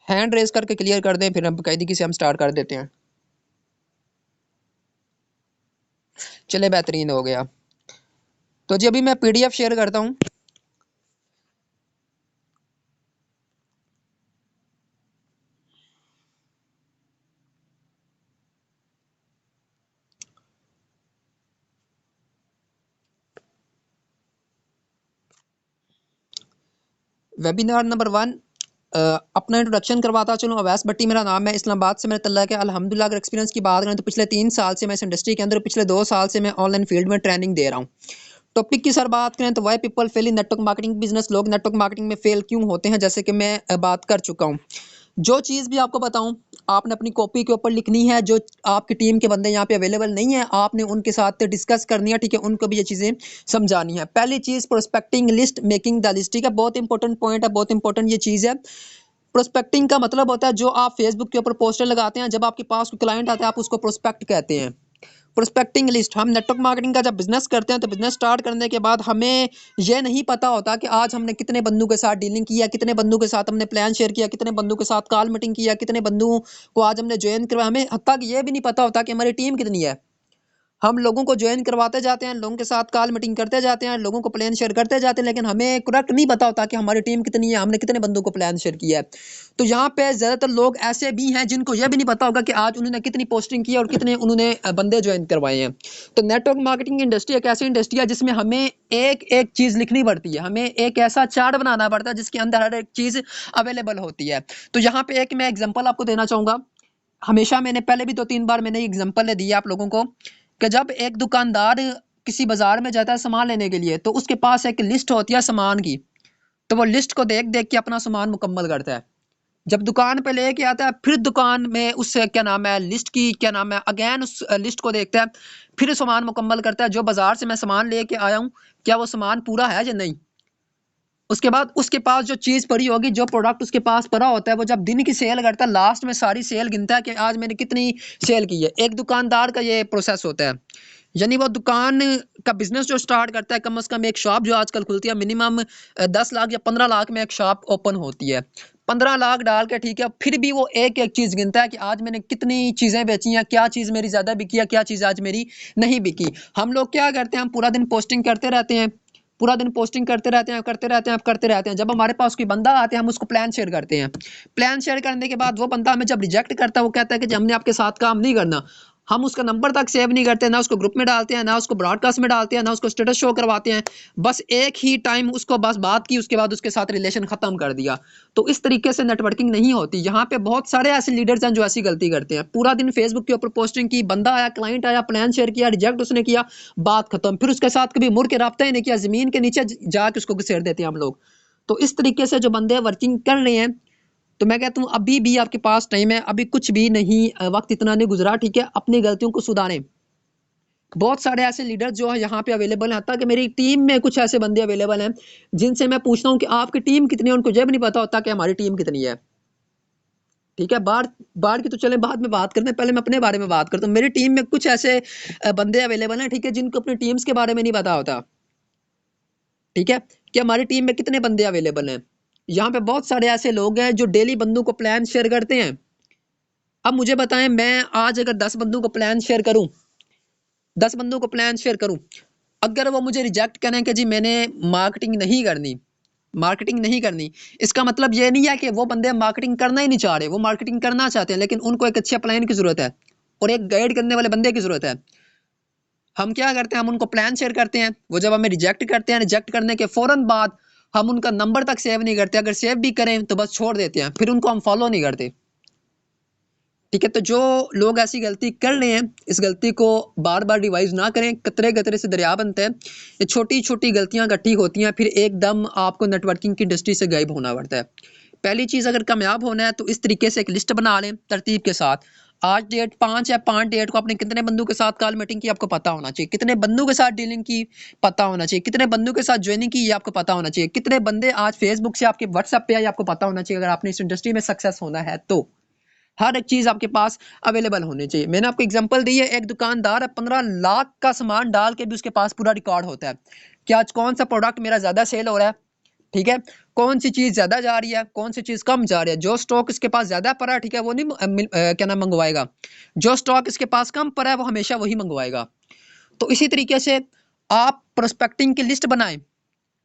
Hand raise करके clear कर दें, फिर हम बाकायदगी से हम स्टार्ट कर देते हैं। चले, बेहतरीन हो गया। तो जी अभी मैं पीडीएफ शेयर करता हूँ। वेबिनार नंबर 1, अपना इंट्रोडक्शन करवाता चलूँ। अवैस भट्टी मेरा नाम है, इस्लामाबाद से मेरा तल्लक है। अल्हम्दुलिल्लाह अगर एक्सपीरियंस की बात करें तो पिछले 3 साल से मैं इस इंडस्ट्री के अंदर, पिछले 2 साल से मैं ऑनलाइन फील्ड में ट्रेनिंग दे रहा हूँ। टॉपिक की सर बात करें तो why people fail in network marketing business, लोग नेटवर्क मार्केटिंग में फेल क्यों होते हैं, जैसे कि मैं बात कर चुका हूँ। जो चीज़ भी आपको बताऊं, आपने अपनी कॉपी के ऊपर लिखनी है। जो आपकी टीम के बंदे यहाँ पे अवेलेबल नहीं है, आपने उनके साथ डिस्कस करनी है, ठीक है, उनको भी ये चीज़ें समझानी है। पहली चीज़ prospecting list, making the list, ठीक है, बहुत इंपॉर्टेंट पॉइंट है, बहुत इंपॉर्टेंट ये चीज़ है। प्रोस्पेक्टिंग का मतलब होता है जो आप फेसबुक के ऊपर पोस्टर लगाते हैं, जब आपके पास कोई क्लाइंट आता है आप उसको प्रोस्पेक्ट कहते हैं। प्रोस्पेक्टिंग लिस्ट, हम नेटवर्क मार्केटिंग का जब बिजनेस करते हैं तो बिजनेस स्टार्ट करने के बाद हमें यह नहीं पता होता कि आज हमने कितने बंदों के साथ डीलिंग किया, कितने बंदों के साथ हमने प्लान शेयर किया, कितने बंदों के साथ कॉल मीटिंग किया, कितने बंदों को आज हमने ज्वाइन करवाया। हमें हत्ता कि यह भी नहीं पता होता कि हमारी टीम कितनी है। हम लोगों को ज्वाइन करवाते जाते हैं, लोगों के साथ कॉल मीटिंग करते जाते हैं, लोगों को प्लान शेयर करते जाते हैं, लेकिन हमें करेक्ट नहीं पता होता कि हमारी टीम कितनी है, हमने कितने बंदों को प्लान शेयर किया है। तो यहाँ पे ज़्यादातर लोग ऐसे भी हैं जिनको यह भी नहीं पता होगा कि आज उन्होंने कितनी पोस्टिंग की और कितने उन्होंने बंदे ज्वाइन करवाए हैं। तो नेटवर्क मार्केटिंग इंडस्ट्री एक ऐसी इंडस्ट्री है जिसमें हमें एक एक चीज़ लिखनी पड़ती है, हमें एक ऐसा चार्ट बनाना पड़ता है जिसके अंदर हर एक चीज़ अवेलेबल होती है। तो यहाँ पे एक मैं एग्जाम्पल आपको देना चाहूँगा। हमेशा मैंने पहले भी 2-3 बार मैंने एग्जांपल दी है आप लोगों को कि जब एक दुकानदार किसी बाजार में जाता है सामान लेने के लिए, तो उसके पास एक लिस्ट होती है सामान की। तो वो लिस्ट को देख देख के अपना सामान मुकम्मल करता है। जब दुकान पे लेके आता है, फिर दुकान में उस क्या नाम है लिस्ट की क्या नाम है अगेन उस लिस्ट को देखता है, फिर सामान मुकम्मल करता है। जो बाजार से मैं सामान लेके आया हूँ, क्या वो सामान पूरा है या नहीं। उसके बाद उसके पास जो चीज़ पड़ी होगी, जो प्रोडक्ट उसके पास पड़ा होता है, वो जब दिन की सेल करता है, लास्ट में सारी सेल गिनता है कि आज मैंने कितनी सेल की है। एक दुकानदार का ये प्रोसेस होता है। यानी वो दुकान का बिजनेस जो स्टार्ट करता है, कम से कम एक शॉप जो आजकल खुलती है मिनिमम 10 लाख या 15 लाख में एक शॉप ओपन होती है। 15 लाख डाल के, ठीक है, फिर भी वो एक एक चीज़ गिनता है कि आज मैंने कितनी चीज़ें बेची हैं, क्या चीज़ मेरी ज़्यादा बिकी है, क्या चीज़ आज मेरी नहीं बिकी। हम लोग क्या करते हैं, हम पूरा दिन पोस्टिंग करते रहते हैं, पूरा दिन पोस्टिंग करते रहते हैं, करते रहते हैं, करते रहते हैं। जब हमारे पास कोई बंदा आते हैं, हम उसको प्लान शेयर करते हैं। प्लान शेयर करने के बाद वो बंदा हमें जब रिजेक्ट करता है, वो कहता है कि हमने आपके साथ काम नहीं करना। हम उसका नंबर तक सेव नहीं करते, ना उसको ग्रुप में डालते हैं, ना उसको ब्रॉडकास्ट में डालते हैं, ना उसको स्टेटस शो करवाते हैं। बस एक ही टाइम उसको बस बात की, उसके बाद उसके साथ रिलेशन खत्म कर दिया। तो इस तरीके से नेटवर्किंग नहीं होती। यहाँ पे बहुत सारे ऐसे लीडर्स हैं जो ऐसी गलती करते हैं। पूरा दिन फेसबुक के ऊपर पोस्टिंग की, बंदा आया, क्लाइंट आया, प्लान शेयर किया, रिजेक्ट उसने किया, बात खत्म। फिर उसके साथ कभी मुड़ के रब्ता ही नहीं किया, जमीन के नीचे जाके उसको घसेड़ देते हैं हम लोग। तो इस तरीके से जो बंदे वर्किंग कर रहे हैं, तो मैं कहता हूँ अभी भी आपके पास टाइम है, अभी कुछ भी नहीं, वक्त इतना नहीं गुजरा, ठीक है, अपनी गलतियों को सुधारें। बहुत सारे ऐसे लीडर जो है यहाँ पे अवेलेबल हैं, ताकि मेरी टीम में कुछ ऐसे बंदे अवेलेबल हैं जिनसे मैं पूछता हूँ कि आपकी टीम कितनी है, उनको जब नहीं पता होता कि हमारी टीम कितनी है। ठीक है, बाढ़ बाढ़ की तो चले बाद में बात करते हैं, पहले मैं अपने बारे में बात करता हूँ। मेरी टीम में कुछ ऐसे बंदे अवेलेबल हैं, ठीक है, जिनको अपनी टीम्स के बारे में नहीं पता होता। ठीक है, कि हमारी टीम में कितने बंदे अवेलेबल हैं। यहाँ पे बहुत सारे ऐसे लोग हैं जो डेली बंदों को प्लान शेयर करते हैं। अब मुझे बताएं, मैं आज अगर 10 बंदों को प्लान शेयर करूं, 10 बंदों को प्लान शेयर करूं, अगर वो मुझे रिजेक्ट करें कि जी मैंने मार्केटिंग नहीं करनी, मार्केटिंग नहीं करनी, इसका मतलब ये नहीं है कि वो बंदे मार्केटिंग करना ही नहीं चाह रहे। वो मार्केटिंग करना चाहते हैं, लेकिन उनको एक अच्छे प्लान की जरूरत है और एक गाइड करने वाले बंदे की जरूरत है। हम क्या करते हैं, हम उनको प्लान शेयर करते हैं, वो जब हमें रिजेक्ट करते हैं, रिजेक्ट करने के फौरन बाद हम उनका नंबर तक सेव नहीं करते, अगर सेव भी करें तो बस छोड़ देते हैं, फिर उनको हम फॉलो नहीं करते। ठीक है, तो जो लोग ऐसी गलती कर रहे हैं, इस गलती को बार बार रिवाइज ना करें। कतरे कतरे से दरिया बनते हैं। ये छोटी छोटी गलतियां इकट्ठी होती हैं, फिर एकदम आपको नेटवर्किंग की इंडस्ट्री से गायब होना पड़ता है। पहली चीज़, अगर कामयाब होना है तो इस तरीके से एक लिस्ट बना लें तरतीब के साथ। आज डेट 5 है, 5 डेट को आपने कितने बंदों के साथ कॉल मीटिंग की आपको पता होना चाहिए, कितने बंदों के साथ डीलिंग की पता होना चाहिए, कितने बंदों के साथ ज्वाइनिंग की ये आपको पता होना चाहिए, कितने बंदे आज फेसबुक से आपके व्हाट्सएप पे आए आपको पता होना चाहिए, अगर आपने इस इंडस्ट्री में सक्सेस होना है तो। हर एक चीज आपके पास अवेलेबल होनी चाहिए। मैंने आपको एग्जांपल दी है, एक दुकानदार 15 लाख का सामान डाल के भी उसके पास पूरा रिकॉर्ड होता है कि आज कौन सा प्रोडक्ट मेरा ज्यादा सेल हो रहा है, ठीक है, कौन सी चीज ज्यादा जा रही है, कौन सी चीज कम जा रही है। जो स्टॉक इसके पास ज्यादा पड़ा है, ठीक है, वो नहीं क्या नाम मंगवाएगा। जो स्टॉक इसके पास कम पड़ा है वो हमेशा वही मंगवाएगा। तो इसी तरीके से आप प्रोस्पेक्टिंग की लिस्ट बनाएं,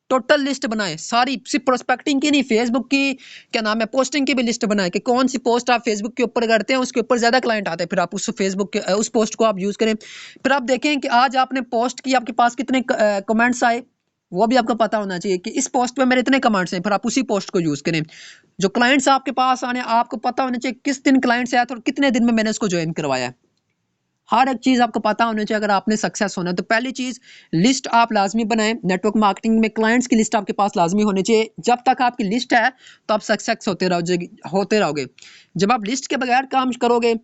टोटल लिस्ट बनाएं सारी, सिर्फ प्रोस्पेक्टिंग की नहीं, फेसबुक की क्या नाम है पोस्टिंग की भी लिस्ट बनाएं कि कौन सी पोस्ट आप फेसबुक के ऊपर करते हैं उसके ऊपर ज्यादा क्लाइंट आते हैं, फिर आप उस फेसबुक के उस पोस्ट को आप यूज करें। फिर आप देखें कि आज आपने पोस्ट की, आपके पास कितने कमेंट्स आए, वो भी आपको पता होना चाहिए कि इस पोस्ट पे मेरे इतने कमेंट्स हैं, फिर आप उसी पोस्ट को यूज करें। जो क्लाइंट्स आपके पास आने, आपको पता होना चाहिए किस दिन क्लाइंट्स आया था और कितने दिन में मैंने उसको ज्वाइन करवाया है। हर एक चीज आपको पता होनी चाहिए अगर आपने सक्सेस होना है। तो पहली चीज, लिस्ट आप लाजमी बनाएं। नेटवर्क मार्केटिंग में क्लाइंट्स की लिस्ट आपके पास लाजमी होनी चाहिए। जब तक आपकी लिस्ट है तो आप सक्सेस होते रहोगे। जब आप लिस्ट के बगैर काम करोगे,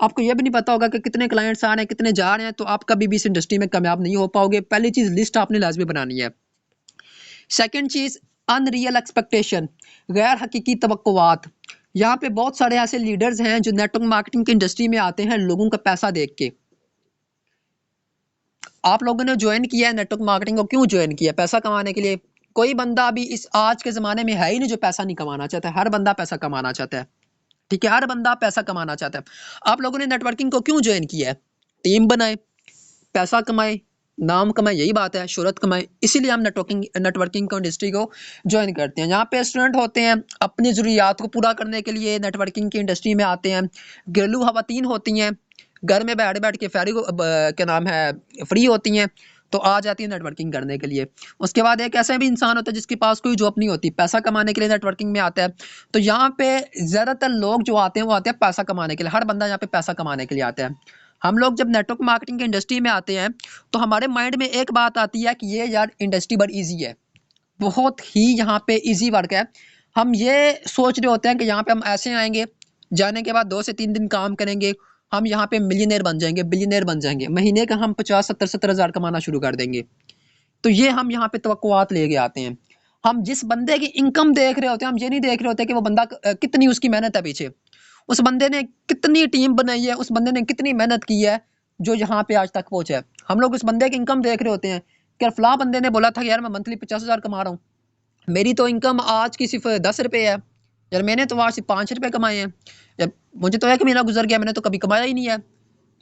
आपको यह भी नहीं पता होगा कि कितने क्लाइंट्स आ रहे हैं, कितने जा रहे हैं, तो आप कभी भी इस इंडस्ट्री में कामयाब नहीं हो पाओगे। पहली चीज, लिस्ट आपने लाजमी बनानी है। सेकंड चीज, अनरियल एक्सपेक्टेशन, गैर हकीकी तवक्कुआत। यहाँ पे बहुत सारे ऐसे लीडर्स हैं जो नेटवर्क मार्केटिंग की इंडस्ट्री में आते हैं लोगों का पैसा देख के। आप लोगों ने ज्वाइन किया है नेटवर्क मार्केटिंग को, क्यों ज्वाइन किया? पैसा कमाने के लिए। कोई बंदा अभी इस आज के जमाने में है ही नहीं जो पैसा नहीं कमाना चाहता है। हर बंदा पैसा कमाना चाहता है, ठीक है, हर बंदा पैसा कमाना चाहता है। आप लोगों ने नेटवर्किंग को क्यों ज्वाइन किया है? टीम बनाए, पैसा कमाए, नाम कमाए, यही बात है, शोहरत कमाए। इसीलिए हम नेटवर्किंग को इंडस्ट्री को ज्वाइन करते हैं। यहाँ पे स्टूडेंट होते हैं अपनी ज़रूरियात को पूरा करने के लिए नेटवर्किंग की इंडस्ट्री में आते हैं। घरेलू खवातीन होती हैं, घर में बैठ बैठ के क्या नाम है फ्री होती हैं, तो आ जाती है नेटवर्किंग करने के लिए। उसके बाद एक ऐसा भी इंसान होता है जिसके पास कोई जॉब नहीं होती, पैसा कमाने के लिए नेटवर्किंग में आता है। तो यहाँ पे ज़्यादातर लोग जो आते हैं वो आते हैं पैसा कमाने के लिए। हर बंदा यहाँ पे पैसा कमाने के लिए आता है। हम लोग जब नेटवर्क मार्केटिंग की इंडस्ट्री में आते हैं तो हमारे माइंड में एक बात आती है कि ये यार इंडस्ट्री बड़ी ईजी है, बहुत ही यहाँ पे ईजी वर्क है। हम ये सोच रहे होते हैं कि यहाँ पे हम ऐसे आएंगे, जाने के बाद 2 से 3 दिन काम करेंगे, हम यहाँ पे मिलियनेयर बन जाएंगे, बिलियनेयर बन जाएंगे, महीने का हम 50-70 हज़ार कमाना शुरू कर देंगे। तो ये हम यहाँ पे तवक्कुआत लेके आते हैं। हम जिस बंदे की इनकम देख रहे होते हैं, हम ये नहीं देख रहे होते कि वो बंदा कितनी उसकी मेहनत है पीछे, उस बंदे ने कितनी टीम बनाई है, उस बंदे ने कितनी मेहनत की है जो यहाँ पे आज तक पहुंचा है। हम लोग उस बंदे की इनकम देख रहे होते हैं कि फलां बंदे ने बोला था कि यार मैं मंथली 50,000 कमा रहा हूँ, मेरी तो इनकम आज की सिर्फ 10 रुपये है, यार मैंने तो आज सिर्फ 5 रुपये कमाए हैं, यार मुझे तो एक महीना गुजर गया, मैंने तो कभी कमाया ही नहीं है।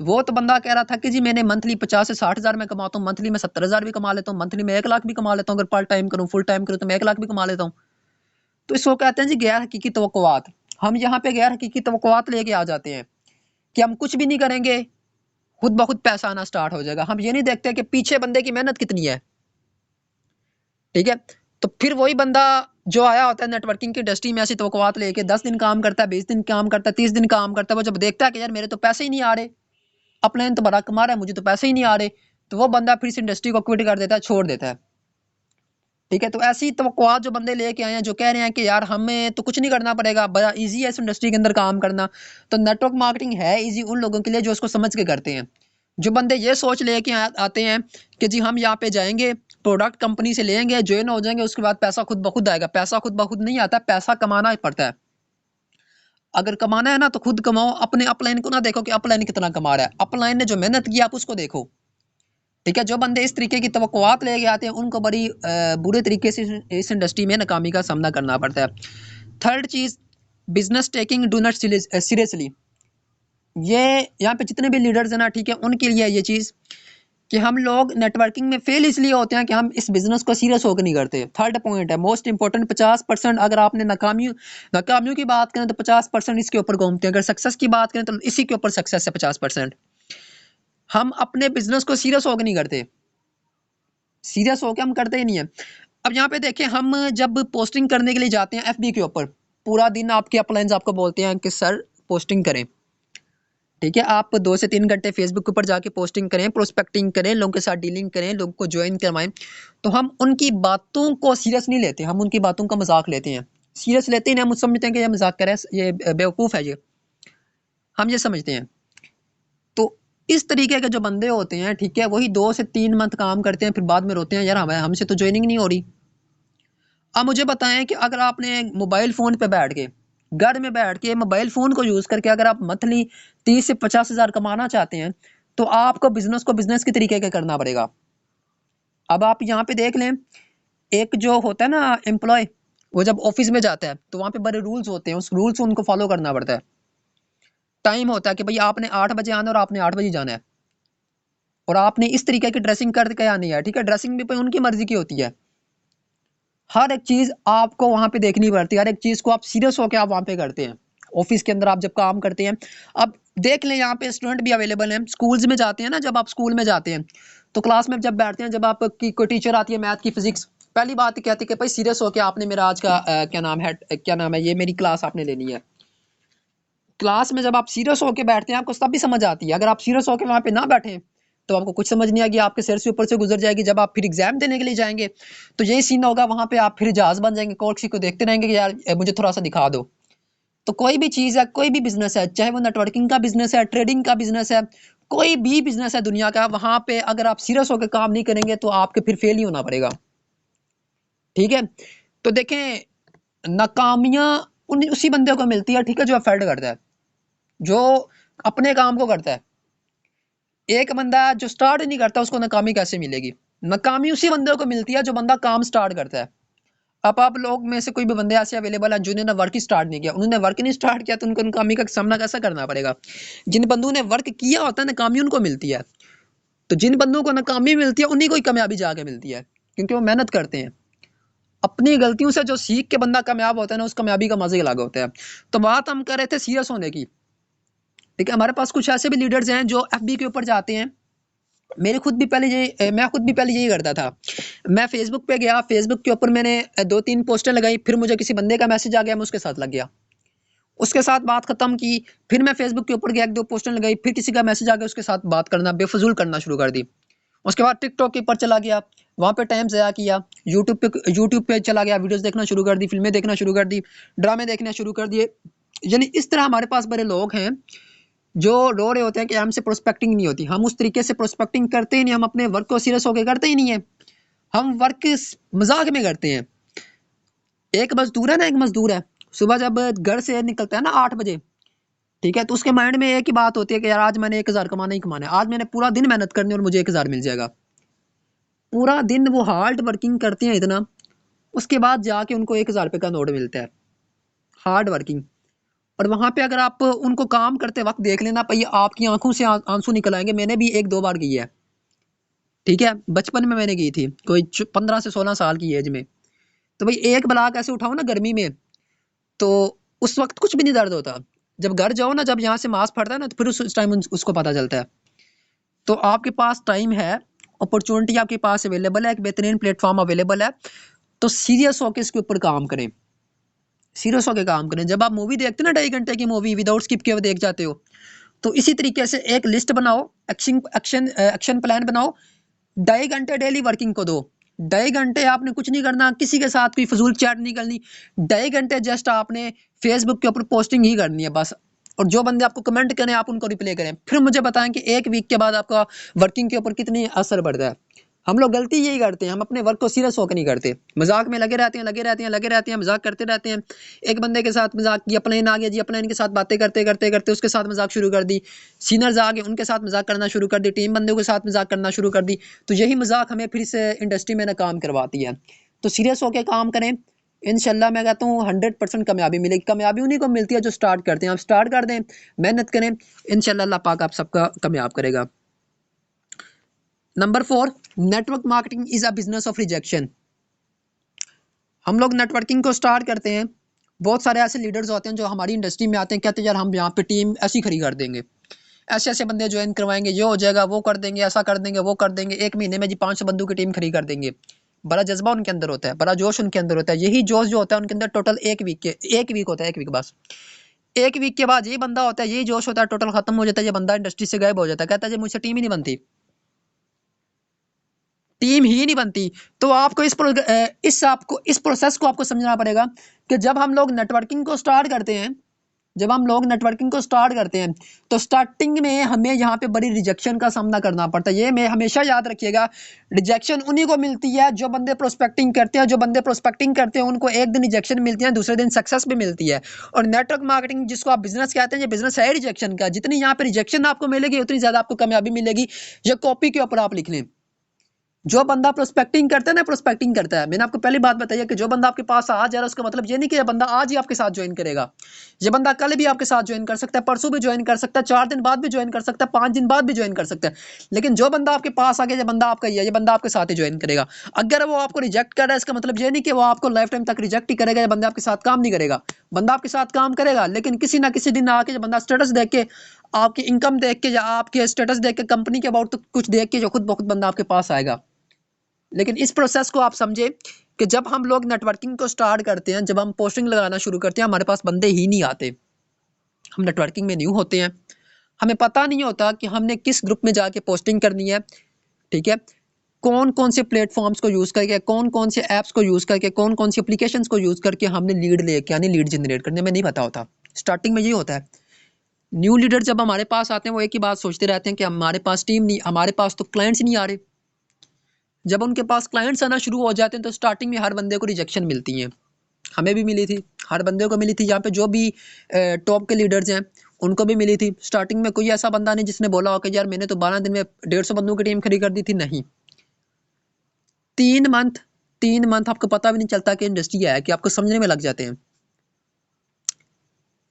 वो तो बंदा कह रहा था कि जी मैंने मंथली 50 से 60 हज़ार में कमाता हूँ, मंथली में 70 हज़ार भी कमा लेता हूँ, मंथली में 1 लाख भी कमा लेता हूँ, अगर पार्ट टाइम करूँ, फुल टाइम करूँ तो मैं 1 लाख भी कमा लेता हूँ। तो इसको कहते हैं जी गैर हकीकी तवक्कुआत। हम यहाँ पे गैर हकीकी तवक्कुआत लेके आ जाते हैं कि हम कुछ भी नहीं करेंगे, खुद ब खुद पैसा आना स्टार्ट हो जाएगा। हम ये नहीं देखते कि पीछे बंदे की मेहनत कितनी है, ठीक है। तो फिर वही बंदा जो आया होता है नेटवर्किंग की इंडस्ट्री में ऐसी तवक्कुआत लेके 10 दिन काम करता है, 20 दिन काम करता है, 30 दिन काम करता है, वो जब देखता है कि यार मेरे तो पैसे ही नहीं आ रहे, अपने तो बड़ा कमा रहा है, मुझे तो पैसे ही नहीं आ रहे, तो वो बंदा फिर इस इंडस्ट्री को क्विट कर देता है, छोड़ देता है, ठीक है। तो ऐसी तवक्कुआत जो बंदे लेके आए हैं, जो कह रहे हैं कि यार हमें तो कुछ नहीं करना पड़ेगा, बड़ा इजी है इस इंडस्ट्री के अंदर काम करना, तो नेटवर्क मार्केटिंग है इजी उन लोगों के लिए जो उसको समझ के करते हैं। जो बंदे ये सोच लेके आते हैं कि जी हम यहाँ पे जाएंगे, प्रोडक्ट कंपनी से लेंगे, ज्वाइन हो जाएंगे, उसके बाद पैसा खुद ब खुद आएगा, पैसा खुद ब खुद नहीं आता, पैसा कमाना ही पड़ता है। अगर कमाना है ना तो खुद कमाओ, अपने अपलाइन को ना देखो कि अपलाइन कितना कमा रहा है, अपलाइन ने जो मेहनत की आप उसको देखो, ठीक है। जो बंदे इस तरीके की तवक्कुआत लेके आते हैं उनको बड़ी बुरे तरीके से इस इंडस्ट्री में नाकामी का सामना करना पड़ता है। थर्ड चीज, business taking do not seriously. ये यहाँ पे जितने भी लीडर्स हैं ना, ठीक है, उनके लिए ये चीज कि हम लोग नेटवर्किंग में फेल इसलिए होते हैं कि हम इस बिजनेस को सीरियस होकर नहीं करते। थर्ड पॉइंट है मोस्ट इंपॉर्टेंट, 50%। अगर आपने नाकामियों की बात करें तो 50% इसके ऊपर घूमते हैं, अगर सक्सेस की बात करें तो इसी के ऊपर सक्सेस है 50%। हम अपने बिजनेस को सीरियस होकर नहीं करते, सीरियस होकर हम करते ही नहीं है। अब यहाँ पे देखें, हम जब पोस्टिंग करने के लिए जाते हैं एफबी के ऊपर, पूरा दिन आपके अपलाइंस आपको बोलते हैं कि सर पोस्टिंग करें, ठीक है, आप 2 से 3 घंटे फेसबुक के ऊपर जाके पोस्टिंग करें, प्रोस्पेक्टिंग करें, लोगों के साथ डीलिंग करें, लोगों को ज्वाइन करवाएं। तो हम उनकी बातों को सीरियस नहीं लेते, हम उनकी बातों का मजाक लेते हैं, सीरियस लेते ही नहीं, हम समझते हैं कि ये मजाक कर रहे हैं, ये बेवकूफ़ है, ये हम ये समझते हैं। तो इस तरीके के जो बंदे होते हैं, ठीक है, वही 2 से 3 मंथ काम करते हैं, फिर बाद में रोते हैं यार हमें हमसे तो ज्वाइनिंग नहीं हो रही। अब मुझे बताएं कि अगर आपने मोबाइल फ़ोन पे बैठ के, घर में बैठ के मोबाइल फ़ोन को यूज़ करके अगर आप मंथली 30 से 50 हज़ार कमाना चाहते हैं तो आपको बिजनेस को बिजनेस के तरीके का करना पड़ेगा। अब आप यहाँ पे देख लें एक जो होता है ना एम्प्लॉय, वो जब ऑफिस में जाता है तो वहाँ पे बड़े रूल्स होते हैं, उस रूल्स को उनको फॉलो करना पड़ता है। टाइम होता है कि भाई आपने 8 बजे आना और आपने 8 बजे जाना है, और आपने इस तरीके की ड्रेसिंग करके आनी है, ठीक है। ड्रेसिंग भी उनकी मर्जी की होती है, हर एक चीज आपको वहां पे देखनी पड़ती है, हर एक चीज को आप सीरियस होकर आप वहां पे करते हैं। ऑफिस के अंदर आप जब काम करते हैं, अब देख लें यहाँ पे स्टूडेंट भी अवेलेबल हैं, स्कूल्स में जाते हैं ना, जब आप स्कूल में जाते हैं तो क्लास में जब बैठते हैं, जब आपकी कोई टीचर आती है मैथ की, फिजिक्स, पहली बात कहती है कि भाई सीरियस होकर आपने मेरा आज का क्या नाम है, ये मेरी क्लास आपने लेनी है। क्लास में जब आप सीरियस होकर बैठते हैं आपको तब भी समझ आती है, अगर आप सीरियस होकर वहां पे ना बैठे तो आपको कुछ समझ नहीं आएगी, आपके सिर से ऊपर से गुजर जाएगी। जब आप फिर एग्जाम देने के लिए जाएंगे तो यही सीन होगा, वहां पे आप फिर जहाज बन जाएंगे, कोर्सी को देखते रहेंगे कि यार मुझे थोड़ा सा दिखा दो। तो कोई भी चीज है, कोई भी बिजनेस है, चाहे वो नेटवर्किंग का बिजनेस है, ट्रेडिंग का बिजनेस है, कोई भी बिजनेस है दुनिया का, वहां पे अगर आप सीरियस होकर काम नहीं करेंगे तो आपके फिर फेल ही होना पड़ेगा, ठीक है। तो देखें, नाकामियां उसी बंदे को मिलती है, ठीक है, जो एफर्ट करता है, जो अपने काम को करता है। एक बंदा जो स्टार्ट नहीं करता उसको नाकामी कैसे मिलेगी? नाकामी उसी बंदे को मिलती है जो बंदा काम स्टार्ट करता है। अब आप लोग में से कोई भी बंदे ऐसे अवेलेबल हैं जिन्होंने वर्क ही स्टार्ट नहीं किया, उन्होंने वर्क नहीं स्टार्ट किया, तो उनको नाकामी का सामना कैसा करना पड़ेगा? जिन बंदों ने वर्क किया होता है नाकामी उनको मिलती है, तो जिन बंदों को नाकामी मिलती है उन्हीं को ही कामयाबी जाके मिलती है, क्योंकि वो मेहनत करते हैं। अपनी गलतियों से जो सीख के बंदा कामयाब होता है ना, उस कामयाबी का मजा ही अलग होता है। तो बात हम कर रहे थे सीरियस होने की, ठीक है। हमारे पास कुछ ऐसे भी लीडर्स हैं जो एफबी के ऊपर जाते हैं। मैं खुद भी पहले यही करता था। मैं फेसबुक पे गया, फेसबुक के ऊपर मैंने 2-3 पोस्टर लगाई, फिर मुझे किसी बंदे का मैसेज आ गया, मैं उसके साथ लग गया, उसके साथ बात खत्म की। फिर मैं फेसबुक के ऊपर गया, 1-2 पोस्टर लगाई, फिर किसी का मैसेज आ गया, उसके साथ बात करना बेफजूल करना शुरू कर दी। उसके बाद टिकटॉक के ऊपर चला गया, वहां पे टाइम ज़ाया किया। यूट्यूब पे चला गया, वीडियोस देखना शुरू कर दी, फिल्में देखना शुरू कर दी, ड्रामे देखना शुरू कर दिए। यानी इस तरह हमारे पास बड़े लोग हैं जो रो रहे होते हैं कि हमसे प्रोस्पेक्टिंग नहीं होती। हम उस तरीके से प्रोस्पेक्टिंग करते ही नहीं, हम अपने वर्क को सीरियस होकर करते ही नहीं है, हम वर्क मजाक में करते हैं। एक मजदूर है ना, एक मजदूर है, सुबह जब घर से निकलता है ना 8 बजे, ठीक है, तो उसके माइंड में एक ही बात होती है कि यार आज मैंने 1000 कमाना ही कमाना है, आज मैंने पूरा दिन मेहनत करनी है और मुझे 1000 मिल जाएगा। पूरा दिन वो हार्ड वर्किंग करते हैं इतना, उसके बाद जाके उनको 1000 रुपये का नोट मिलता है, हार्ड वर्किंग। और वहां पे अगर आप उनको काम करते वक्त देख लेना, भाई आपकी आंखों से आंसू निकल आएंगे। मैंने भी 1-2 बार की है, ठीक है, बचपन में मैंने की थी, कोई 15 से 16 साल की एज में। तो भाई एक ब्लॉक ऐसे उठाओ ना गर्मी में, तो उस वक्त कुछ भी नहीं दर्द होता। जब घर जाओ ना, जब यहाँ से मांस फटता है ना, तो फिर उस टाइम उसको पता चलता है। तो आपके पास टाइम है, अपॉर्चुनिटी आपके पास अवेलेबल है, एक बेहतरीन प्लेटफॉर्म अवेलेबल है, तो सीरियस होकर इसके ऊपर काम करें, सीरियस होकर काम करें। जब आप मूवी देखते हैं ना, 2.5 घंटे की मूवी विदाउट स्किप किए हुए देख जाते हो, तो इसी तरीके से एक लिस्ट बनाओ, एक्शन एक्शन एक्शन प्लान बनाओ, 2.5 घंटे डेली वर्किंग को दो। 2.5 घंटे आपने कुछ नहीं करना, किसी के साथ कोई फजूल चैट नहीं करनी, 2.5 घंटे जस्ट आपने फेसबुक के ऊपर पोस्टिंग ही करनी है बस। और जो बंदे आपको कमेंट करें आप उनको रिप्लाई करें, फिर मुझे बताएं कि 1 वीक के बाद आपका वर्किंग के ऊपर कितनी असर बढ़ता है। हम लोग गलती यही करते हैं, हम अपने वर्क को सीरियस होकर नहीं करते, मजाक में लगे रहते हैं, मजाक करते रहते हैं। एक बंदे के साथ मजाक किया, अपलाइन आ गया जी, अपलाइन के साथ बातें करते करते करते उसके साथ मजाक शुरू कर दी, सीनियर्स आ गए उनके साथ मजाक करना शुरू कर दी, टीम बंदों के साथ मजाक करना शुरू कर दी। तो यही मजाक हमें फिर से इंडस्ट्री में नाकाम करवाती है। तो सीरियस होकर काम करें, इंशाल्लाह मैं कहता हूँ 100% कामयाबी मिलेगी। कामयाबी उन्हीं को मिलती है जो स्टार्ट करते हैं। आप स्टार्ट कर दें, मेहनत करें, इंशाल्लाह अल्लाह पाक आप सबका कामयाब करेगा। Number 4, network marketing is a business of rejection. हम लोग नेटवर्किंग को स्टार्ट करते हैं, बहुत सारे ऐसे लीडर्स होते हैं जो हमारी इंडस्ट्री में आते हैं, कहते हैं यार हम यहाँ पे टीम ऐसी खड़ी कर देंगे, ऐसे ऐसे बंदे ज्वाइन करवाएंगे, ये हो जाएगा, वो कर देंगे, ऐसा कर देंगे, वो कर देंगे, 1 महीने में जी 500 बंदों की टीम खड़ी कर देंगे। बड़ा जज्बा उनके अंदर होता है, बड़ा जोश उनके अंदर होता है। यही जोश जो होता है उनके अंदर टोटल 1 वीक होता है, 1 वीक बस। 1 वीक के बाद यही बंदा होता है, यही जोश होता है, टोटल खत्म हो जाता है, ये बंदा इंडस्ट्री से गायब हो जाता है, कहता है जी मुझसे टीम ही नहीं बनती, टीम ही नहीं बनती। तो आपको इस प्रोसेस को आपको समझना पड़ेगा कि जब हम लोग नेटवर्किंग को स्टार्ट करते हैं, जब हम लोग नेटवर्किंग को स्टार्ट करते हैं तो स्टार्टिंग में हमें यहाँ पे बड़ी रिजेक्शन का सामना करना पड़ता है। ये मैं हमेशा याद रखिएगा, रिजेक्शन उन्हीं को मिलती है जो बंदे प्रोस्पेक्टिंग करते हैं। जो बंदे प्रोस्पेक्टिंग करते हैं उनको एक दिन रिजेक्शन मिलती है, दूसरे दिन सक्सेस भी मिलती है। और नेटवर्क मार्केटिंग जिसको आप बिजनेस कहते हैं, ये बिजनेस है रिजेक्शन का। जितनी यहाँ पे रिजेक्शन आपको मिलेगी उतनी ज्यादा आपको कामयाबी मिलेगी। ये कॉपी के ऊपर आप लिख लें, जो बंदा प्रोस्पेक्टिंग करता है ना, प्रोस्पेक्टिंग करता है, मैंने आपको पहली बात बताई है कि जो बंदा आपके पास आज आ रहा है उसका मतलब ये नहीं कि ये बंदा आज ही आपके साथ ज्वाइन करेगा। ये बंदा कल भी आपके साथ ज्वाइन कर सकता है, परसों भी ज्वाइन कर सकता है, 4 दिन बाद भी ज्वाइन कर सकता है, 5 दिन बाद भी ज्वाइन कर सकता है। लेकिन जो बंदा आपके पास आ गया, ये बंदा आपका ही है, ये बंदा आपके साथ ही ज्वाइन करेगा। अगर वो आपको रिजेक्ट कर रहा है, इसका मतलब ये नहीं कि वो आपको लाइफ टाइम तक रिजेक्ट ही करेगा, ये बंदा आपके साथ काम नहीं करेगा। बंदा आपके साथ काम करेगा, लेकिन किसी ना किसी दिन आके जो बंदा स्टेटस देख के, आपकी इनकम देख के, या आपके स्टेटस देख के, कंपनी के अबाउट कुछ देख के, जो खुद ब खुद बंदा आपके पास आएगा। लेकिन इस प्रोसेस को आप समझे कि जब हम लोग नेटवर्किंग को स्टार्ट करते हैं, जब हम पोस्टिंग लगाना शुरू करते हैं, हमारे पास बंदे ही नहीं आते। हम नेटवर्किंग में न्यू होते हैं, हमें पता नहीं होता कि हमने किस ग्रुप में जाके पोस्टिंग करनी है, ठीक है, कौन कौन से प्लेटफॉर्म्स को यूज़ करके, कौन कौन से ऐप्स को यूज़ करके, कौन कौन सी एप्लीकेशंस को यूज़ करके हमने लीड लेके आनी, लीड जनरेट करने में नहीं पता होता। स्टार्टिंग में ये होता है। न्यू लीडर जब हमारे पास आते हैं, वो एक ही बात सोचते रहते हैं कि हमारे पास टीम नहीं, हमारे पास तो क्लाइंट्स नहीं आ रहे। जब उनके पास क्लाइंट्स आना शुरू हो जाते हैं तो स्टार्टिंग में हर बंदे को रिजेक्शन मिलती है। हमें भी मिली थी, हर बंदे को मिली थी। यहाँ पे जो भी टॉप के लीडर्स हैं उनको भी मिली थी। स्टार्टिंग में कोई ऐसा बंदा नहीं जिसने बोला हो कि यार मैंने तो 12 दिन में 150 बंदों की टीम खड़ी कर दी थी। नहीं, 3 मंथ आपको पता भी नहीं चलता कि इंडस्ट्री है, कि आपको समझने में लग जाते हैं।